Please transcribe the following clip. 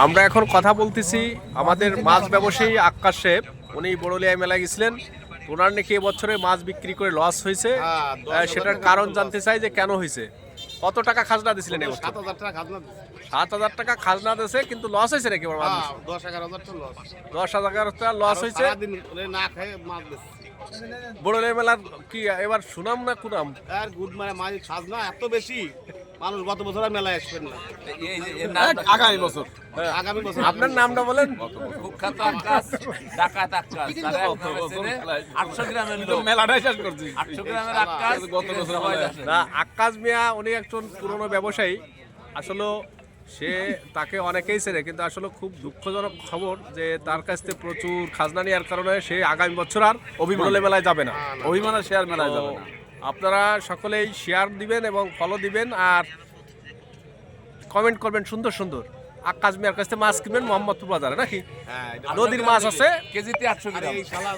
আমরা এখন কথা বলতেছি আমাদের মাছ ব্যবসায়ী আক্কাস সাহেব, উনি বড়লিয়া মেলায় গেছিলেন। ওনার নাকি এবছরে মাছ বিক্রি করে লস হয়েছে, সেটার কারণ জানতে চাই যে কেন হয়েছে। কত টাকা খাজনা দিয়েছিলেন এবছর? 7,000 টাকা খাজনা। 7,000 টাকা খাজনা দিয়েছে, কিন্তু লস হয়েছে নাকি? 10-11,000 টাকা লস। 10,000 টাকা লস হয়েছে। সারাদিন না খেয়ে মাছ বেচছি। বড়লিয়া মেলার কি এবার সুনাম না কুনাম? আর গুড মানে মাছ খাজনা এত বেশি, মানুষ গত বছর আর মেলায় আসবেন না। আগামী বছর আগামী বছর আপনার নামটা বলেন। কুখ্যাত আক্কাস, ডাকাত আক্কাস, তারা একভাবে চেনে। 800 গ্রামের লোক, মেলাটাই শেষ করছি 800 গ্রামের আক্কাস গত বছর সবাই আমাদের জানে। না, আক্কাস মিয়া উনি একজন পুরনো ব্যবসায়ী। আসলে সে তাকে অনেকেই চেনে, কিন্তু আসলে খুব দুঃখজনক খবর যে তার কাছ থেকে প্রচুর খাজনা নেওয়ার কারণে সে আগামী বছর আর বড়লিয়া মেলায় যাবে না। অভিমানের শেয়ার মেলায় যাবে না। আপনারা সকলেই শেয়ার দিবেন এবং ফলো দিবেন আর কমেন্ট করবেন সুন্দর সুন্দর। আক্কাস মিয়ার কাছ থেকে মাছ কিনবেন মোহাম্মদপুর বাজারে নাকি? হ্যাঁ, নদীর মাছ আছে। কেজিতে 800 গ্রাম। এই শালা